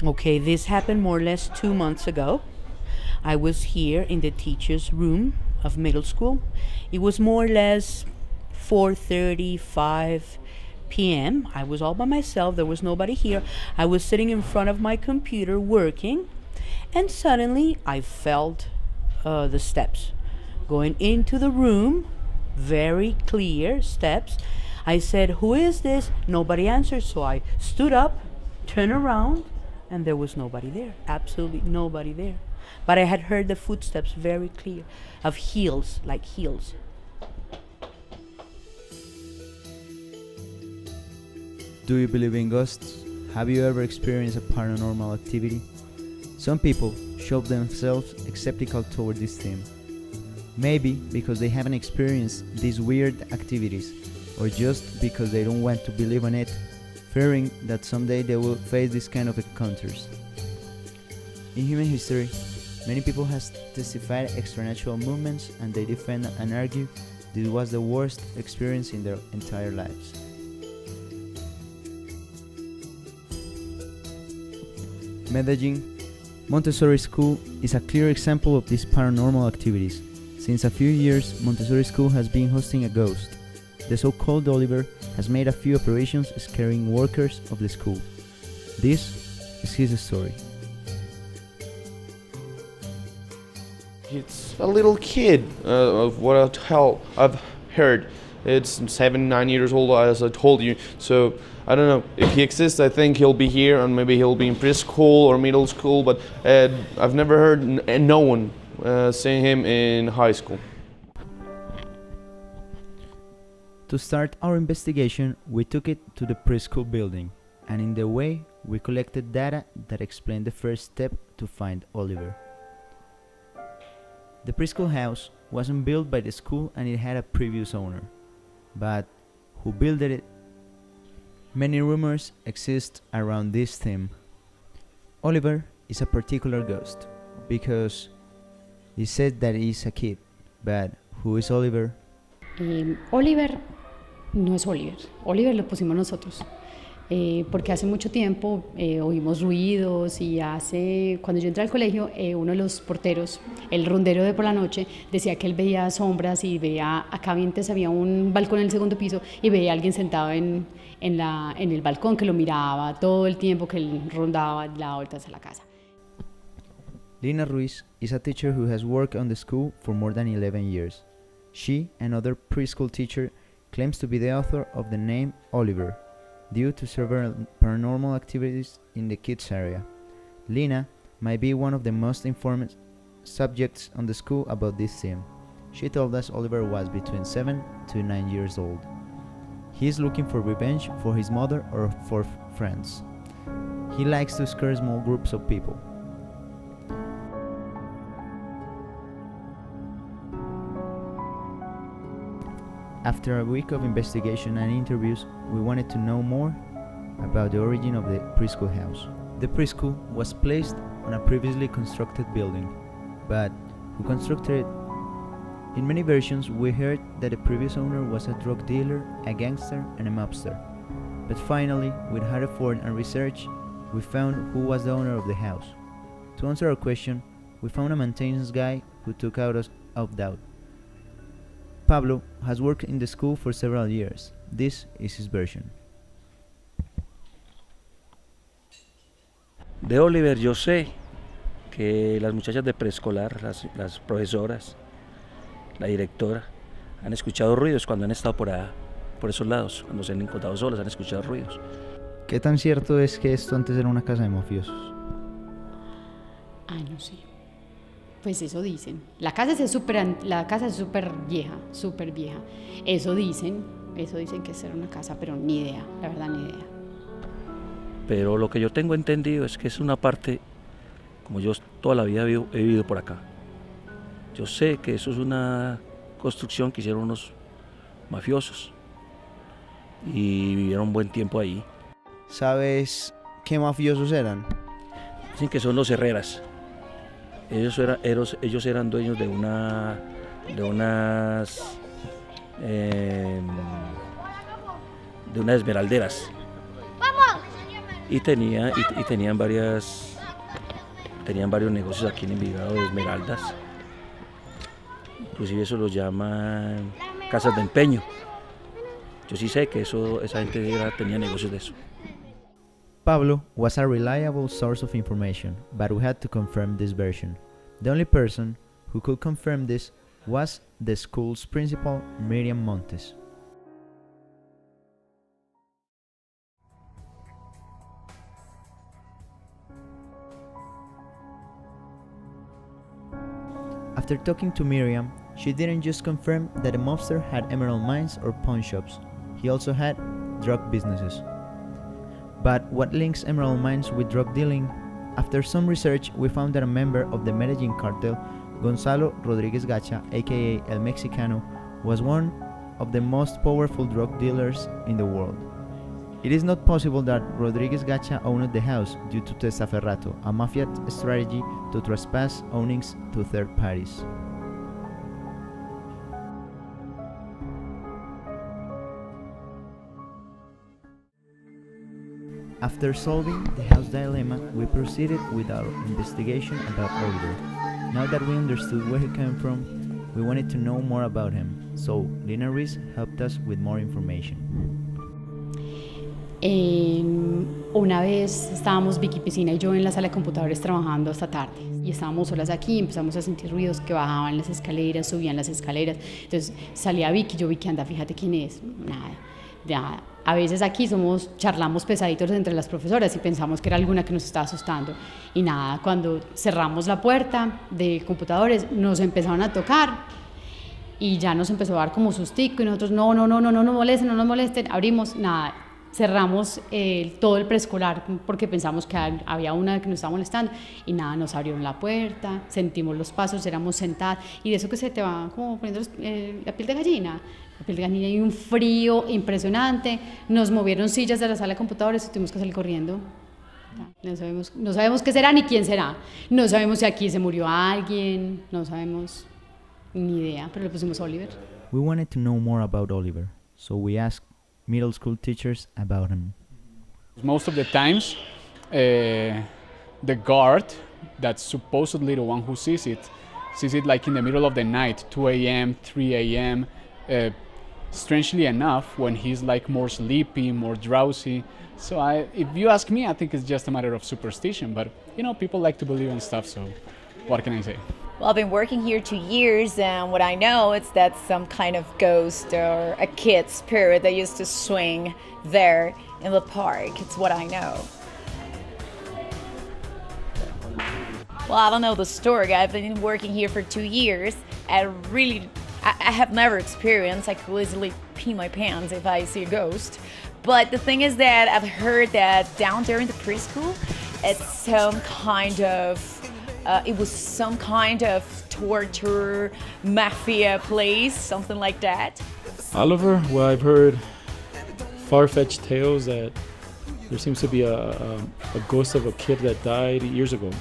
Okay, this happened more or less 2 months ago. I was here in the teacher's room of middle school. It was more or less 4:35 p.m. I was all by myself. There was nobody here. I was sitting in front of my computer working, and suddenly I felt the steps going into the room, very clear steps. I said, "Who is this?" Nobody answered, so I stood up, turned around, and there was nobody there. Absolutely nobody there. But I had heard the footsteps very clear, of heels, like heels. Do you believe in ghosts? Have you ever experienced a paranormal activity? Some people show themselves skeptical toward this theme. Maybe because they haven't experienced these weird activities, or just because they don't want to believe in it, fearing that someday they will face this kind of encounters. In human history, many people have testified extranatural movements, and they defend and argue this was the worst experience in their entire lives. Medellin Montessori School is a clear example of these paranormal activities. Since a few years, Montessori School has been hosting a ghost. The so-called Oliver has made a few operations scaring workers of the school. This is his story. It's a little kid, of what I've heard. It's 7, 9 years old, as I told you. So I don't know if he exists. I think he'll be here, and maybe he'll be in preschool or middle school. But I've never heard no one seeing him in high school. To start our investigation, we took it to the preschool building, and in the way, we collected data that explained the first step to find Oliver. The preschool house wasn't built by the school, and it had a previous owner. But who built it? Many rumors exist around this theme. Oliver is a particular ghost because he said that he's a kid, but who is Oliver? Oliver no es Oliver. Oliver lo pusimos nosotros. Porque hace mucho tiempo oímos ruidos y cuando yo entré al colegio, uno de los porteros, el rondero de por la noche, decía que él veía sombras y veía, acá antes había un balcón en el segundo piso y veía a alguien sentado en el balcón que lo miraba todo el tiempo que él rondaba la vueltas a la casa. Lina Ruiz is a teacher who has worked on the school for more than 11 years. She, another preschool teacher, claims to be the author of the name Oliver, due to several paranormal activities in the kids area. Lina might be one of the most informed subjects on the school about this theme. She told us Oliver was between 7 to 9 years old. He is looking for revenge for his mother or for friends. He likes to scare small groups of people. After a week of investigation and interviews, we wanted to know more about the origin of the preschool house. The preschool was placed on a previously constructed building, but who constructed it? In many versions, we heard that the previous owner was a drug dealer, a gangster, and a mobster. But finally, with hard effort and research, we found who was the owner of the house. To answer our question, we found a maintenance guy who took us out of doubt. Pablo has worked in the school for several years. This is his version. De Oliver yo sé que las muchachas de preescolar, las profesoras, la directora, han escuchado ruidos cuando han estado por esos lados, cuando se han encontrado solas, han escuchado ruidos. ¿Qué tan cierto es que esto antes era una casa de mafiosos? Ay, no sé. Pues eso dicen. La casa es súper vieja, súper vieja. Eso dicen que es una casa, pero ni idea, la verdad ni idea. Pero lo que yo tengo entendido es que es una parte, como yo toda la vida he vivido por acá. Yo sé que eso es una construcción que hicieron unos mafiosos y vivieron un buen tiempo ahí. ¿Sabes qué mafiosos eran? Dicen que son los Herreras. Ellos eran dueños de unas esmeralderas. y tenían varios negocios aquí en Envigado de esmeraldas. Inclusive eso lo llaman casas de empeño. Yo sí sé que esa gente tenía negocios de eso. Pablo was a reliable source of information, but we had to confirm this version. The only person who could confirm this was the school's principal, Miriam Montes. After talking to Miriam, she didn't just confirm that the mobster had emerald mines or pawn shops, he also had drug businesses. But what links emerald mines with drug dealing? After some research, we found that a member of the Medellin cartel, Gonzalo Rodriguez Gacha, aka El Mexicano, was one of the most powerful drug dealers in the world. It is not possible that Rodriguez Gacha owned the house due to testaferrato, a mafia strategy to trespass ownings to third parties. After solving the house dilemma, we proceeded with our investigation about Oliver. Now that we understood where he came from, we wanted to know more about him, so Lina Reese helped us with more information. Una vez estábamos Vicky Piscina y yo en la sala de computadores trabajando hasta tarde y estábamos solas aquí, empezamos a sentir ruidos que bajaban las escaleras, subían las escaleras, entonces salía Vicky, yo Vicky, anda, fíjate quién es, nada, ya. A veces aquí charlamos pesaditos entre las profesoras y pensamos que era alguna que nos estaba asustando y nada, cuando cerramos la puerta de computadores nos empezaron a tocar y ya nos empezó a dar como sustico y nosotros no nos molesten, abrimos, nada, cerramos todo el preescolar porque pensamos que había una que nos estaba molestando y nada, nos abrieron la puerta, sentimos los pasos, éramos sentadas y de eso que se te va como poniendo la piel de gallina y un frío impresionante, nos movieron sillas de la sala de computadores y tuvimos que salir corriendo. No sabemos qué será ni quién será, no sabemos si aquí se murió alguien, no sabemos ni idea, pero le pusimos Oliver. We wanted to know more about Oliver, so we asked middle school teachers about him. Most of the times, the guard, that's supposedly the one who sees it like in the middle of the night, 2 a.m., 3 a.m., strangely enough, when he's like more sleepy, more drowsy. So if you ask me, I think it's just a matter of superstition, but you know, people like to believe in stuff, so what can I say? Well, I've been working here 2 years, and what I know is that some kind of ghost or a kid spirit that used to swing there in the park. It's what I know. Well, I don't know the story. I've been working here for 2 years, and really, I have never experienced. I could easily pee my pants if I see a ghost. But the thing is that I've heard that down there in the preschool, it's some kind of it was some kind of torture, mafia place, something like that. Oliver, well, I've heard far-fetched tales that there seems to be a ghost of a kid that died years ago.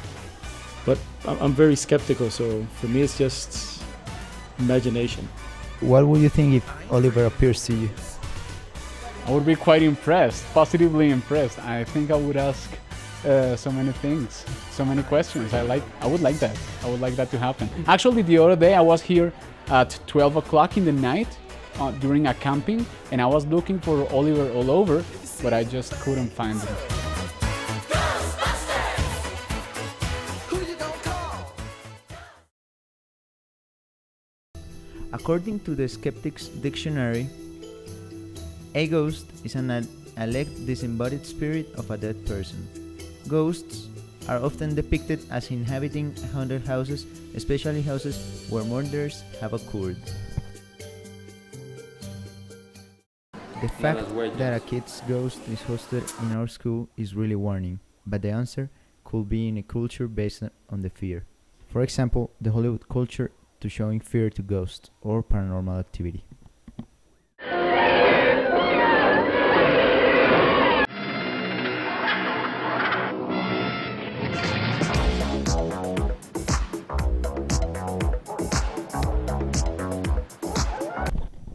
But I'm very skeptical, so for me it's just imagination. What would you think if Oliver appears to you? I would be quite impressed, positively impressed. I think I would ask so many things, so many questions. I would like that. I would like that to happen. Actually, the other day I was here at 12 o'clock in the night during a camping, and I was looking for Oliver all over, but I just couldn't find him. According to the Skeptics Dictionary, a ghost is an alleged disembodied spirit of a dead person. Ghosts are often depicted as inhabiting haunted houses, especially houses where murders have occurred. The fact that a kid's ghost is hosted in our school is really warning, but the answer could be in a culture based on the fear. For example, the Hollywood culture to showing fear to ghosts or paranormal activity.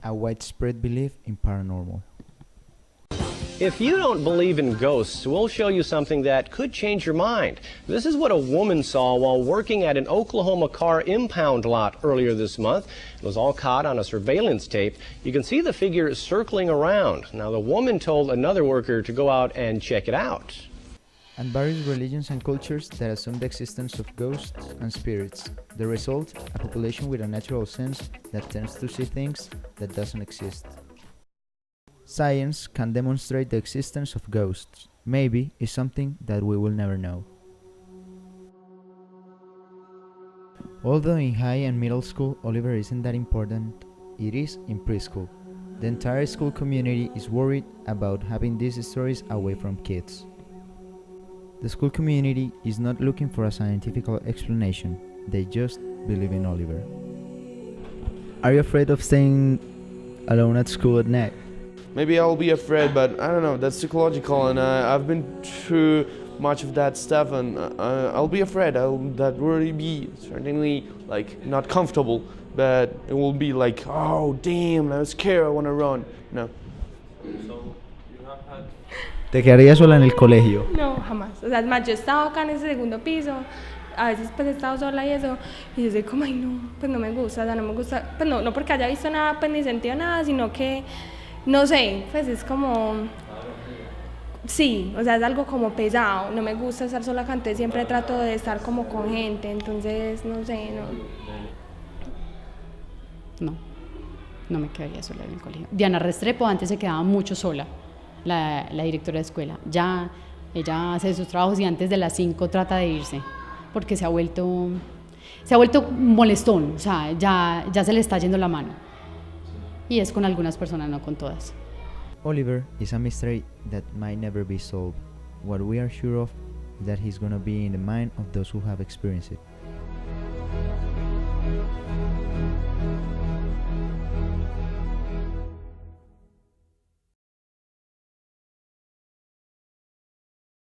A widespread belief in paranormal. If you don't believe in ghosts, we'll show you something that could change your mind. This is what a woman saw while working at an Oklahoma car impound lot earlier this month. It was all caught on a surveillance tape. You can see the figure circling around. Now, the woman told another worker to go out and check it out. And various religions and cultures that assume the existence of ghosts and spirits. The result, a population with a natural sense that tends to see things that doesn't exist. Science can demonstrate the existence of ghosts. Maybe it's something that we will never know. Although in high and middle school Oliver isn't that important, it is in preschool. The entire school community is worried about having these stories away from kids. The school community is not looking for a scientific explanation, they just believe in Oliver. Are you afraid of staying alone at school at night? Maybe I'll be afraid, but I don't know, that's psychological, and I've been through much of that stuff, and I'll be afraid. That will be certainly like not comfortable, but it will be like, oh damn, I'm scared, I want to run. No. ¿Te quedarías sola en el colegio? No, jamás. O sea, es más, yo he estado acá en ese segundo piso, a veces pues he estado sola y eso, y yo soy como, ay no, pues no me gusta, o sea, no me gusta, pues no porque haya visto nada, pues ni sentido nada, sino que, no sé, pues es como, sí, o sea, es algo como pesado, no me gusta estar sola acá, entonces siempre trato de estar como con gente, entonces, no sé, No me quedaría sola en el colegio. Diana Restrepo antes se quedaba mucho sola, la directora de escuela. Ya ella hace sus trabajos y antes de las 5 trata de irse, porque se ha vuelto molestón, o sea, ya se le está yendo la mano. Y es con algunas personas, no con todas. Oliver is a mystery that might never be solved. What we are sure of is that he's gonna be in the mind of those who have experienced it.